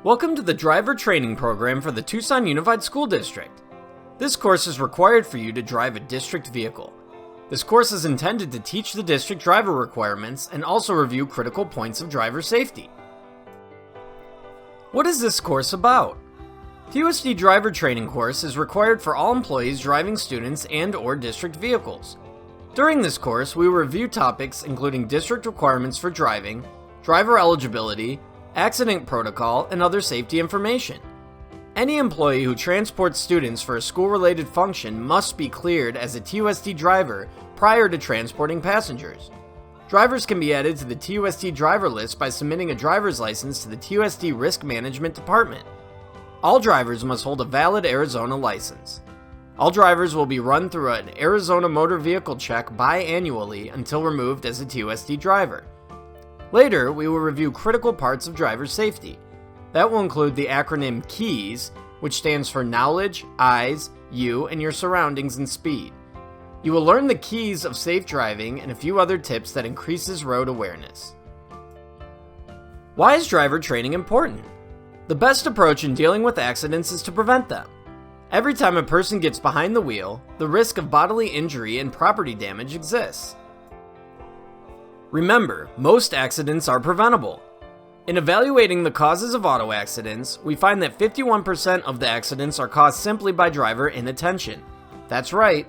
Welcome to the driver training program for the Tucson Unified School District. This course is required for you to drive a district vehicle. This course is intended to teach the district driver requirements and also review critical points of driver safety. What is this course about? TUSD driver training course is required for all employees driving students and/or district vehicles. During this course, we will review topics including district requirements for driving, driver eligibility, accident protocol, and other safety information. Any employee who transports students for a school-related function must be cleared as a TUSD driver prior to transporting passengers. Drivers can be added to the TUSD driver list by submitting a driver's license to the TUSD Risk Management Department. All drivers must hold a valid Arizona license. All drivers will be run through an Arizona motor vehicle check biannually until removed as a TUSD driver. Later, we will review critical parts of driver safety. That will include the acronym KEYS, which stands for Knowledge, Eyes, You, and Your Surroundings and Speed. You will learn the keys of safe driving and a few other tips that increases road awareness. Why is driver training important? The best approach in dealing with accidents is to prevent them. Every time a person gets behind the wheel, the risk of bodily injury and property damage exists. Remember, most accidents are preventable. In evaluating the causes of auto accidents, we find that 51% of the accidents are caused simply by driver inattention. That's right,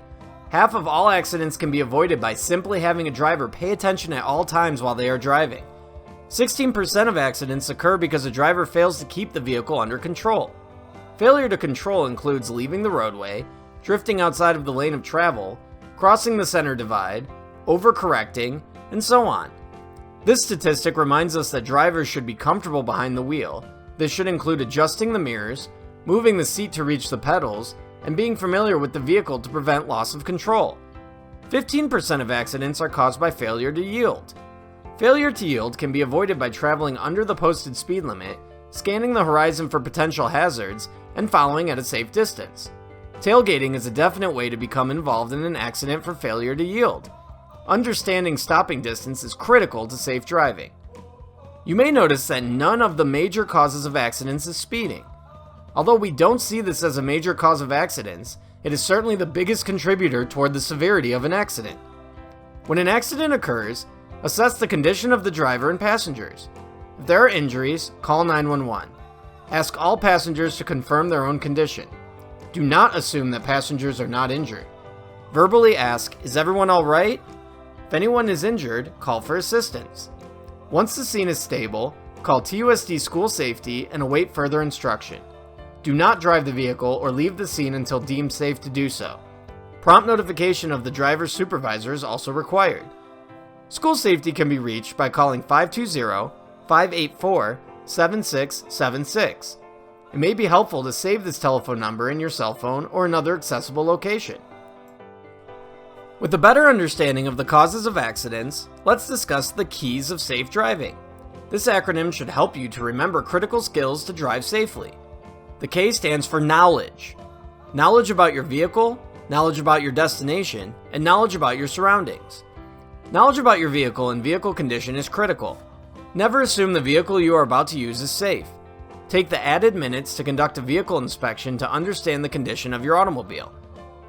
half of all accidents can be avoided by simply having a driver pay attention at all times while they are driving. 16% of accidents occur because a driver fails to keep the vehicle under control. Failure to control includes leaving the roadway, drifting outside of the lane of travel, crossing the center divide, overcorrecting, and so on. This statistic reminds us that drivers should be comfortable behind the wheel. This should include adjusting the mirrors, moving the seat to reach the pedals, and being familiar with the vehicle to prevent loss of control. 15% of accidents are caused by failure to yield. Failure to yield can be avoided by traveling under the posted speed limit, scanning the horizon for potential hazards, and following at a safe distance. Tailgating is a definite way to become involved in an accident for failure to yield. Understanding stopping distance is critical to safe driving. You may notice that none of the major causes of accidents is speeding. Although we don't see this as a major cause of accidents, it is certainly the biggest contributor toward the severity of an accident. When an accident occurs, assess the condition of the driver and passengers. If there are injuries, call 911. Ask all passengers to confirm their own condition. Do not assume that passengers are not injured. Verbally ask, "Is everyone all right?" If anyone is injured, call for assistance. Once the scene is stable, call TUSD School Safety and await further instruction. Do not drive the vehicle or leave the scene until deemed safe to do so. Prompt notification of the driver's supervisor is also required. School safety can be reached by calling 520-584-7676. It may be helpful to save this telephone number in your cell phone or another accessible location. With a better understanding of the causes of accidents, let's discuss the keys of safe driving. This acronym should help you to remember critical skills to drive safely. The K stands for knowledge. Knowledge about your vehicle, knowledge about your destination, and knowledge about your surroundings. Knowledge about your vehicle and vehicle condition is critical. Never assume the vehicle you are about to use is safe. Take the added minutes to conduct a vehicle inspection to understand the condition of your automobile.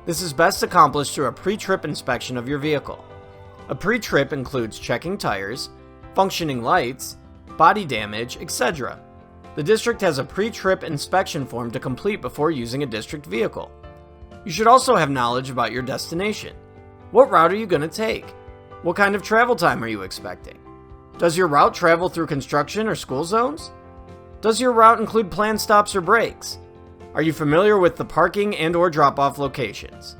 This is best accomplished through a pre-trip inspection of your vehicle. A pre-trip includes checking tires, functioning lights, body damage, etc. The district has a pre-trip inspection form to complete before using a district vehicle. You should also have knowledge about your destination. What route are you going to take? What kind of travel time are you expecting? Does your route travel through construction or school zones? Does your route include planned stops or breaks? Are you familiar with the parking and/or drop-off locations?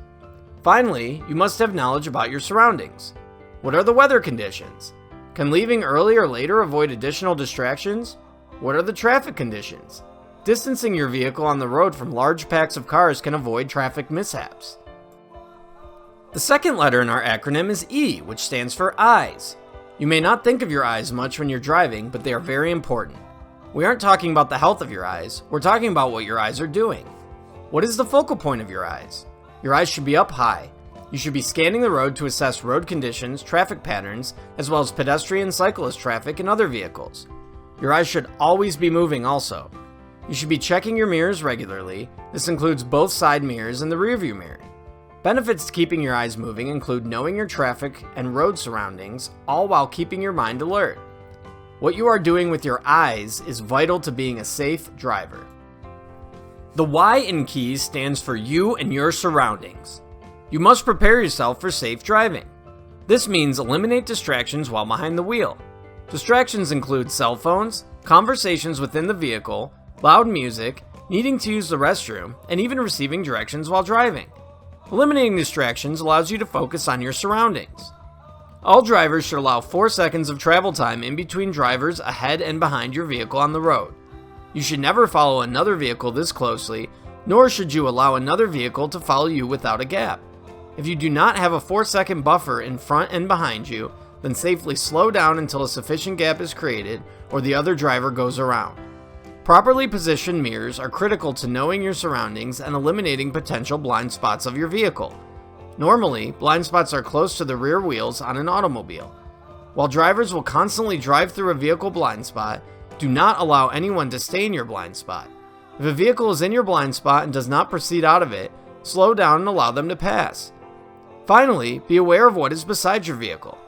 Finally, you must have knowledge about your surroundings. What are the weather conditions? Can leaving early or later avoid additional distractions? What are the traffic conditions? Distancing your vehicle on the road from large packs of cars can avoid traffic mishaps. The second letter in our acronym is E, which stands for eyes. You may not think of your eyes much when you're driving, but they are very important. We aren't talking about the health of your eyes, we're talking about what your eyes are doing. What is the focal point of your eyes? Your eyes should be up high. You should be scanning the road to assess road conditions, traffic patterns, as well as pedestrian, cyclist traffic, and other vehicles. Your eyes should always be moving also. You should be checking your mirrors regularly. This includes both side mirrors and the rearview mirror. Benefits to keeping your eyes moving include knowing your traffic and road surroundings, all while keeping your mind alert. What you are doing with your eyes is vital to being a safe driver. The Y in keys stands for you and your surroundings. You must prepare yourself for safe driving. This means eliminate distractions while behind the wheel. Distractions include cell phones, conversations within the vehicle, loud music, needing to use the restroom, and even receiving directions while driving. Eliminating distractions allows you to focus on your surroundings. All drivers should allow 4 seconds of travel time in between drivers ahead and behind your vehicle on the road. You should never follow another vehicle this closely, nor should you allow another vehicle to follow you without a gap. If you do not have a 4-second buffer in front and behind you, then safely slow down until a sufficient gap is created or the other driver goes around. Properly positioned mirrors are critical to knowing your surroundings and eliminating potential blind spots of your vehicle. Normally, blind spots are close to the rear wheels on an automobile. While drivers will constantly drive through a vehicle blind spot, do not allow anyone to stay in your blind spot. If a vehicle is in your blind spot and does not proceed out of it, slow down and allow them to pass. Finally, be aware of what is beside your vehicle.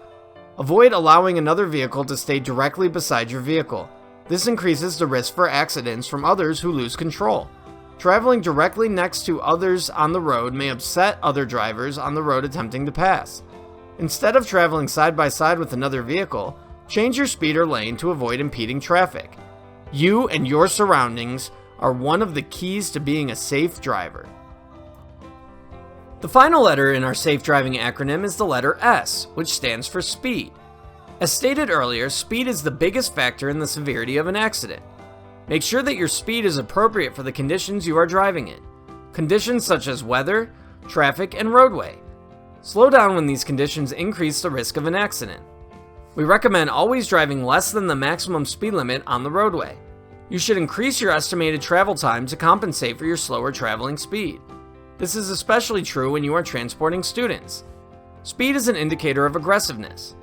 Avoid allowing another vehicle to stay directly beside your vehicle. This increases the risk for accidents from others who lose control. Traveling directly next to others on the road may upset other drivers on the road attempting to pass. Instead of traveling side by side with another vehicle, change your speed or lane to avoid impeding traffic. You and your surroundings are one of the keys to being a safe driver. The final letter in our safe driving acronym is the letter S, which stands for speed. As stated earlier, speed is the biggest factor in the severity of an accident. Make sure that your speed is appropriate for the conditions you are driving in. Conditions such as weather, traffic, and roadway. Slow down when these conditions increase the risk of an accident. We recommend always driving less than the maximum speed limit on the roadway. You should increase your estimated travel time to compensate for your slower traveling speed. This is especially true when you are transporting students. Speed is an indicator of aggressiveness.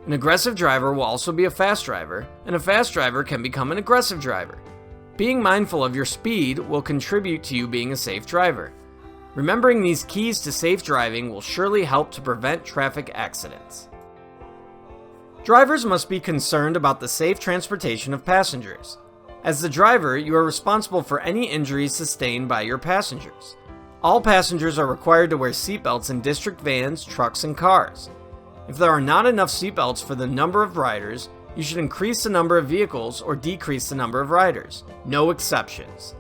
An aggressive driver will also be a fast driver, and a fast driver can become an aggressive driver. Being mindful of your speed will contribute to you being a safe driver. Remembering these keys to safe driving will surely help to prevent traffic accidents. Drivers must be concerned about the safe transportation of passengers. As the driver, you are responsible for any injuries sustained by your passengers. All passengers are required to wear seatbelts in district vans, trucks, and cars. If there are not enough seatbelts for the number of riders, you should increase the number of vehicles or decrease the number of riders. No exceptions.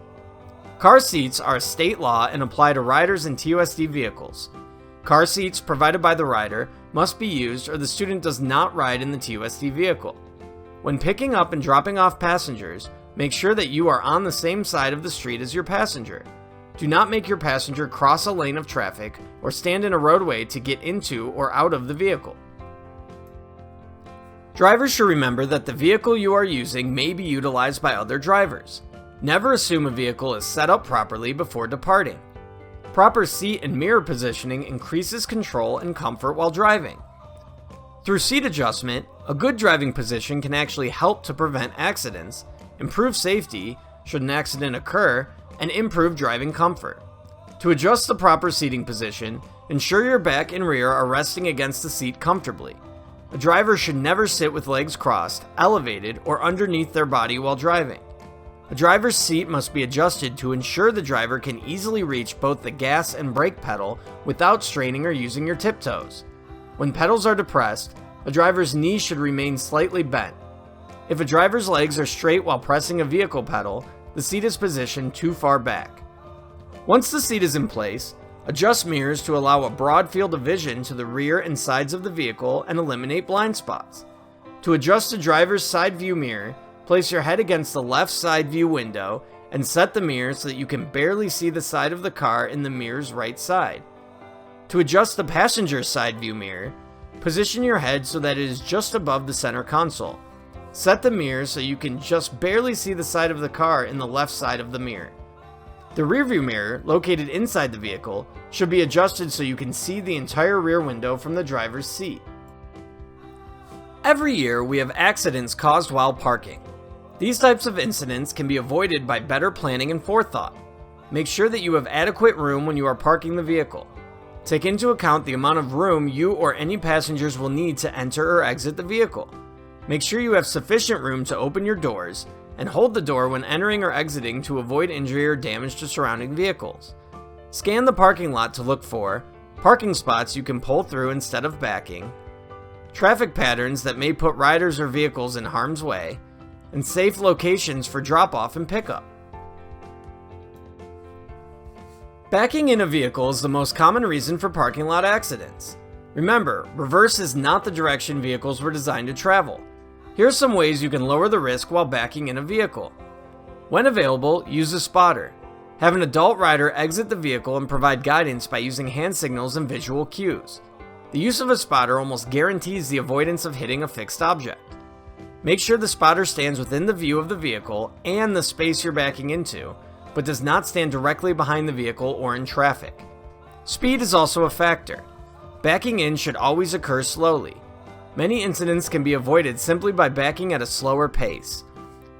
Car seats are a state law and apply to riders in TUSD vehicles. Car seats provided by the rider must be used or the student does not ride in the TUSD vehicle. When picking up and dropping off passengers, make sure that you are on the same side of the street as your passenger. Do not make your passenger cross a lane of traffic or stand in a roadway to get into or out of the vehicle. Drivers should remember that the vehicle you are using may be utilized by other drivers. Never assume a vehicle is set up properly before departing. Proper seat and mirror positioning increases control and comfort while driving. Through seat adjustment, a good driving position can actually help to prevent accidents, improve safety should an accident occur, and improve driving comfort. To adjust the proper seating position, ensure your back and rear are resting against the seat comfortably. A driver should never sit with legs crossed, elevated, or underneath their body while driving. A driver's seat must be adjusted to ensure the driver can easily reach both the gas and brake pedal without straining or using your tiptoes. When pedals are depressed, a driver's knees should remain slightly bent. If a driver's legs are straight while pressing a vehicle pedal, the seat is positioned too far back. Once the seat is in place, adjust mirrors to allow a broad field of vision to the rear and sides of the vehicle and eliminate blind spots. To adjust the driver's side view mirror, place your head against the left side view window and set the mirror so that you can barely see the side of the car in the mirror's right side. To adjust the passenger's side view mirror, position your head so that it is just above the center console. Set the mirror so you can just barely see the side of the car in the left side of the mirror. The rearview mirror, located inside the vehicle, should be adjusted so you can see the entire rear window from the driver's seat. Every year, we have accidents caused while parking. These types of incidents can be avoided by better planning and forethought. Make sure that you have adequate room when you are parking the vehicle. Take into account the amount of room you or any passengers will need to enter or exit the vehicle. Make sure you have sufficient room to open your doors, and hold the door when entering or exiting to avoid injury or damage to surrounding vehicles. Scan the parking lot to look for parking spots you can pull through instead of backing, traffic patterns that may put riders or vehicles in harm's way, and safe locations for drop-off and pickup. Backing in a vehicle is the most common reason for parking lot accidents. Remember, reverse is not the direction vehicles were designed to travel. Here are some ways you can lower the risk while backing in a vehicle. When available, use a spotter. Have an adult rider exit the vehicle and provide guidance by using hand signals and visual cues. The use of a spotter almost guarantees the avoidance of hitting a fixed object. Make sure the spotter stands within the view of the vehicle and the space you're backing into, but does not stand directly behind the vehicle or in traffic. Speed is also a factor. Backing in should always occur slowly. Many incidents can be avoided simply by backing at a slower pace.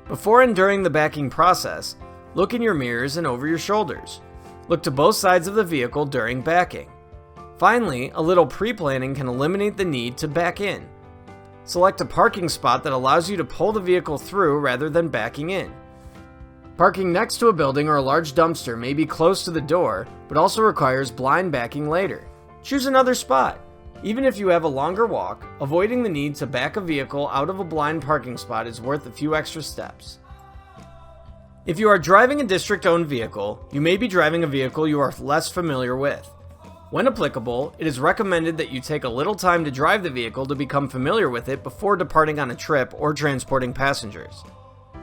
Before and during the backing process, look in your mirrors and over your shoulders. Look to both sides of the vehicle during backing. Finally, a little pre-planning can eliminate the need to back in. Select a parking spot that allows you to pull the vehicle through rather than backing in. Parking next to a building or a large dumpster may be close to the door, but also requires blind backing later. Choose another spot. Even if you have a longer walk, avoiding the need to back a vehicle out of a blind parking spot is worth a few extra steps. If you are driving a district-owned vehicle, you may be driving a vehicle you are less familiar with. When applicable, it is recommended that you take a little time to drive the vehicle to become familiar with it before departing on a trip or transporting passengers.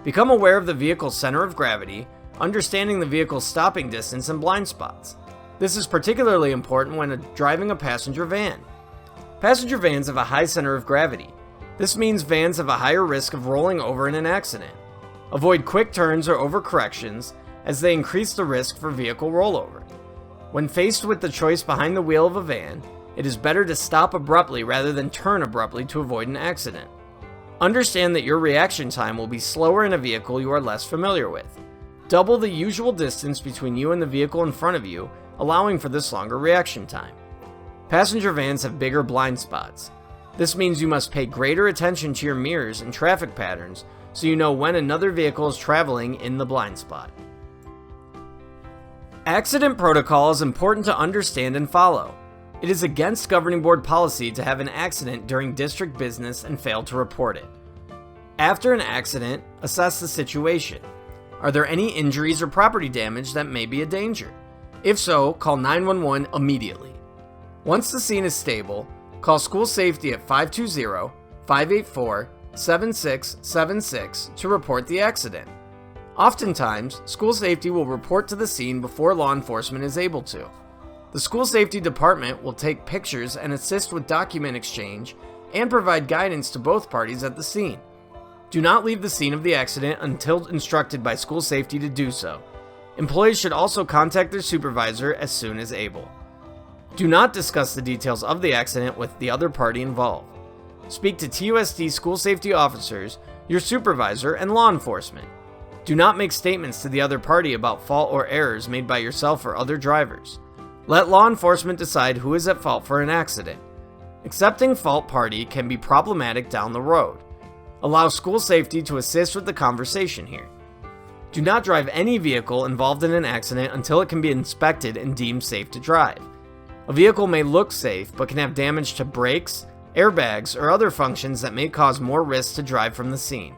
Become aware of the vehicle's center of gravity, understanding the vehicle's stopping distance and blind spots. This is particularly important when driving a passenger van. Passenger vans have a high center of gravity. This means vans have a higher risk of rolling over in an accident. Avoid quick turns or overcorrections, as they increase the risk for vehicle rollover. When faced with the choice behind the wheel of a van, it is better to stop abruptly rather than turn abruptly to avoid an accident. Understand that your reaction time will be slower in a vehicle you are less familiar with. Double the usual distance between you and the vehicle in front of you, allowing for this longer reaction time. Passenger vans have bigger blind spots. This means you must pay greater attention to your mirrors and traffic patterns so you know when another vehicle is traveling in the blind spot. Accident protocol is important to understand and follow. It is against governing board policy to have an accident during district business and fail to report it. After an accident, assess the situation. Are there any injuries or property damage that may be a danger? If so, call 911 immediately. Once the scene is stable, call school safety at 520-584-7676 to report the accident. Oftentimes, school safety will report to the scene before law enforcement is able to. The school safety department will take pictures and assist with document exchange and provide guidance to both parties at the scene. Do not leave the scene of the accident until instructed by school safety to do so. Employees should also contact their supervisor as soon as able. Do not discuss the details of the accident with the other party involved. Speak to TUSD school safety officers, your supervisor, and law enforcement. Do not make statements to the other party about fault or errors made by yourself or other drivers. Let law enforcement decide who is at fault for an accident. Accepting fault party can be problematic down the road. Allow school safety to assist with the conversation here. Do not drive any vehicle involved in an accident until it can be inspected and deemed safe to drive. A vehicle may look safe but can have damage to brakes, airbags, or other functions that may cause more risk to drive from the scene.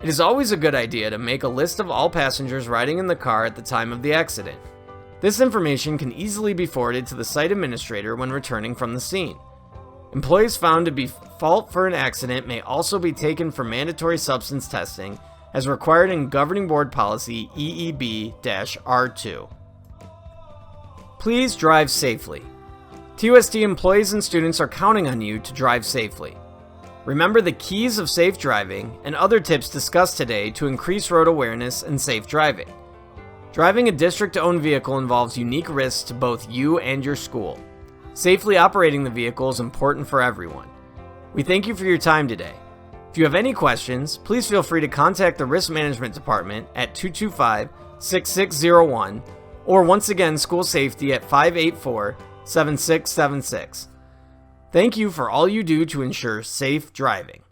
It is always a good idea to make a list of all passengers riding in the car at the time of the accident. This information can easily be forwarded to the site administrator when returning from the scene. Employees found to be fault for an accident may also be taken for mandatory substance testing as required in Governing Board Policy EEB-R2. Please drive safely. TUSD employees and students are counting on you to drive safely. Remember the keys of safe driving and other tips discussed today to increase road awareness and safe driving. Driving a district-owned vehicle involves unique risks to both you and your school. Safely operating the vehicle is important for everyone. We thank you for your time today. If you have any questions, please feel free to contact the Risk Management Department at 225-6601 or once again School Safety at 584-7676. Thank you for all you do to ensure safe driving.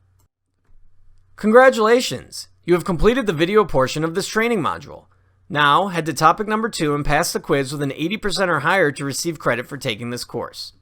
Congratulations! You have completed the video portion of this training module. Now, head to topic number 2 and pass the quiz with an 80% or higher to receive credit for taking this course.